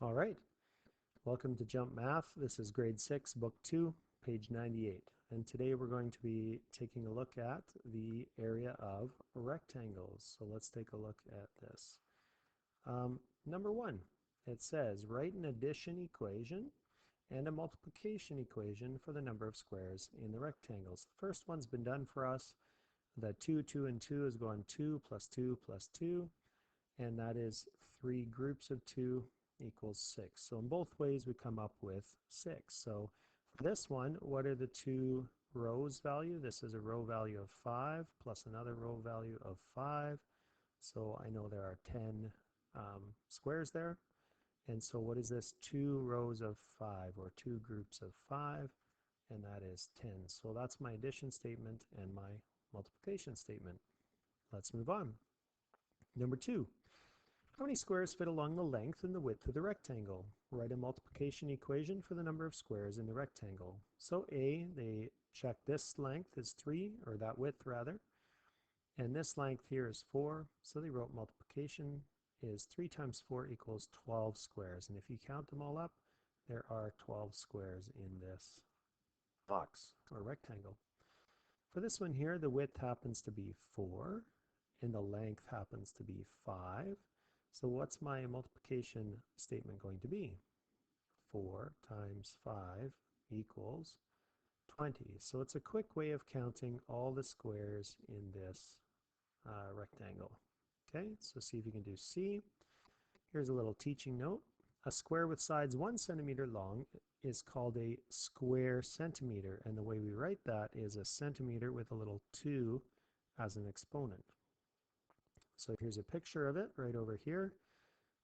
All right, welcome to Jump Math. This is grade 6, book 2, page 98. And today we're going to be taking a look at the area of rectangles. So let's take a look at this. Number 1, it says write an addition equation and a multiplication equation for the number of squares in the rectangles. The first one's been done for us. The 2, 2, and 2 is going 2 plus 2 plus 2. And that is 3 groups of 2 equals 6. So in both ways we come up with 6. So for this one, what are the two rows value? This is a row value of 5 plus another row value of 5. So I know there are 10 squares there. And so what is this? 2 rows of 5 or 2 groups of 5, and that is 10. So that's my addition statement and my multiplication statement. Let's move on. Number 2. How many squares fit along the length and the width of the rectangle? Write a multiplication equation for the number of squares in the rectangle. So A, they check this length is 3, or that width rather, and this length here is 4, so they wrote multiplication is 3 times 4 equals 12 squares. And if you count them all up, there are 12 squares in this box or rectangle. For this one here, the width happens to be 4, and the length happens to be 5. So what's my multiplication statement going to be? 4 times 5 equals 20. So it's a quick way of counting all the squares in this rectangle. Okay, so see if you can do C. Here's a little teaching note. A square with sides 1 centimeter long is called a square centimeter, and the way we write that is a centimeter with a little 2 as an exponent. So here's a picture of it right over here,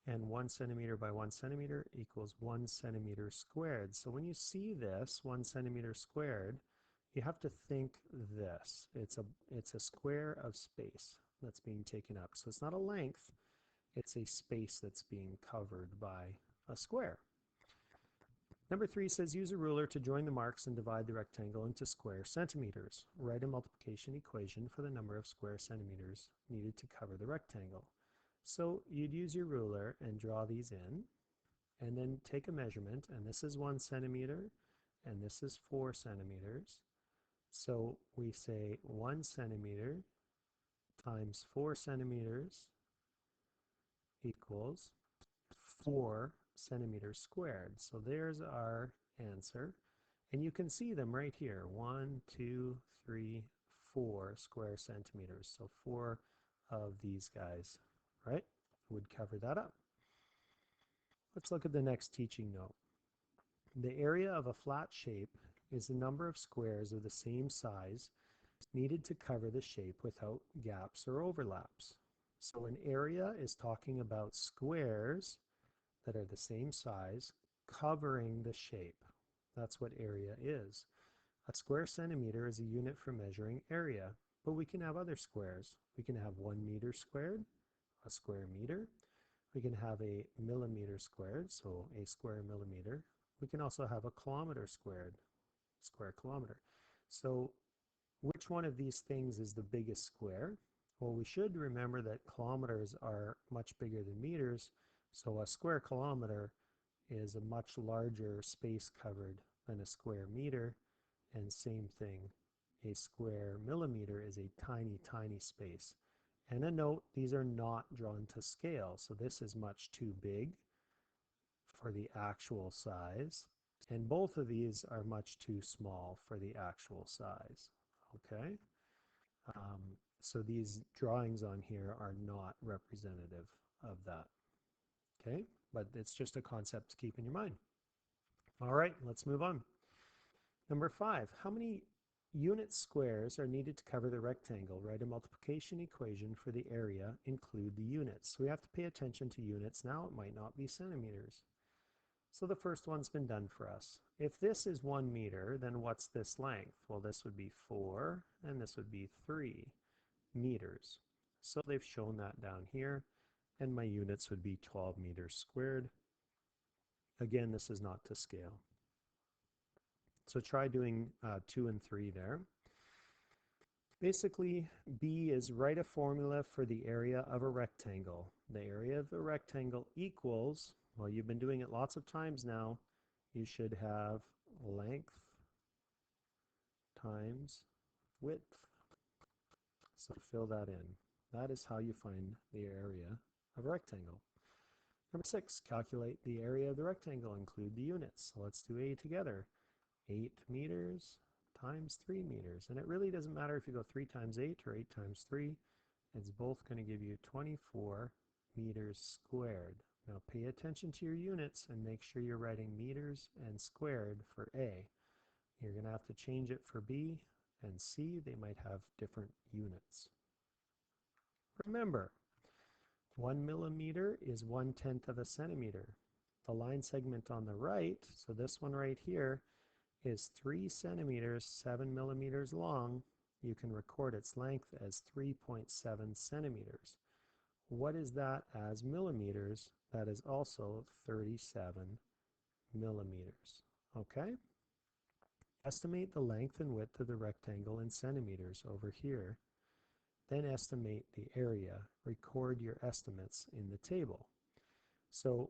and 1 centimeter by 1 centimeter equals 1 centimeter squared. So when you see this 1 centimeter squared, you have to think this. It's a square of space that's being taken up. So it's not a length, it's a space that's being covered by a square. Number 3 says use a ruler to join the marks and divide the rectangle into square centimeters. Write a multiplication equation for the number of square centimeters needed to cover the rectangle. So you'd use your ruler and draw these in, and then take a measurement, and this is 1 centimeter, and this is 4 centimeters. So we say 1 centimeter times 4 centimeters equals 4 centimeters squared. So there's our answer. And you can see them right here. 1, 2, 3, 4 square centimeters. So 4 of these guys, right, would cover that up. Let's look at the next teaching note. The area of a flat shape is the number of squares of the same size needed to cover the shape without gaps or overlaps. So an area is talking about squares that are the same size covering the shape. That's what area is. A square centimeter is a unit for measuring area, but we can have other squares. We can have 1 meter squared, a square meter. We can have a millimeter squared, so a square millimeter. We can also have a kilometer squared, square kilometer. So which one of these things is the biggest square? Well, we should remember that kilometers are much bigger than meters, so a square kilometer is a much larger space covered than a square meter, and same thing, a square millimeter is a tiny, tiny space. And a note, these are not drawn to scale, so this is much too big for the actual size, and both of these are much too small for the actual size. Okay, so these drawings on here are not representative of that. Okay, but it's just a concept to keep in your mind. All right, let's move on. Number 5, how many unit squares are needed to cover the rectangle? Write a multiplication equation for the area, include the units. So we have to pay attention to units now. It might not be centimeters. So the first one's been done for us. If this is 1 meter, then what's this length? Well, this would be 4, and this would be 3 meters. So they've shown that down here, and my units would be 12 meters squared. Again, this is not to scale. So try doing 2 and 3 there. Basically, B is write a formula for the area of a rectangle. The area of the rectangle equals Well, you've been doing it lots of times now. You should have length times width. So fill that in. That is how you find the area of a rectangle. Number 6, calculate the area of the rectangle. Include the units. So let's do A together. 8 meters times 3 meters. And it really doesn't matter if you go 3 times 8 or 8 times 3. It's both going to give you 24 meters squared. Now pay attention to your units and make sure you're writing meters and squared for A. You're going to have to change it for B and C. They might have different units. Remember, 1 millimeter is 1/10 of a centimeter. The line segment on the right, so this one right here, is 3 centimeters, 7 millimeters long. You can record its length as 3.7 centimeters. What is that as millimeters? That is also 37 millimeters. Okay? Estimate the length and width of the rectangle in centimeters over here. Then estimate the area. Record your estimates in the table. So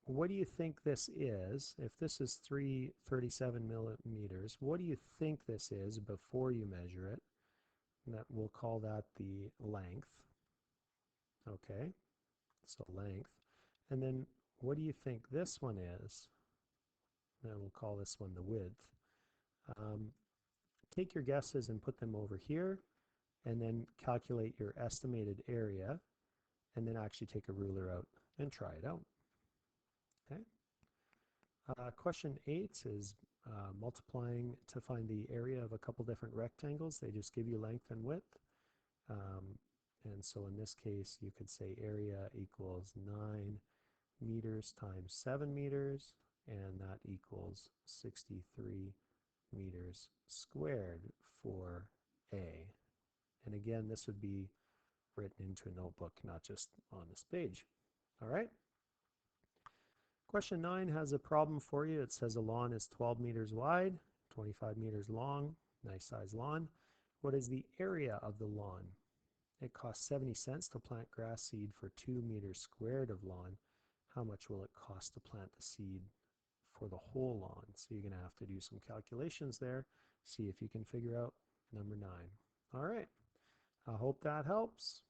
what do you think this is? If this is 337 millimeters, what do you think this is before you measure it? And that we'll call that the length. Okay, so length. And then what do you think this one is? And we'll call this one the width. Take your guesses and put them over here, and then calculate your estimated area, and then actually take a ruler out and try it out. Okay. Question 8 is multiplying to find the area of a couple different rectangles. They just give you length and width. And so in this case, you could say area equals 9 meters times 7 meters, and that equals 63 meters squared for A. And again, this would be written into a notebook, not just on this page. All right? Question 9 has a problem for you. It says a lawn is 12 meters wide, 25 meters long, nice size lawn. What is the area of the lawn? It costs 70 cents to plant grass seed for 2 meters squared of lawn. How much will it cost to plant the seed for the whole lawn? So you're going to have to do some calculations there, see if you can figure out number 9. All right, I hope that helps.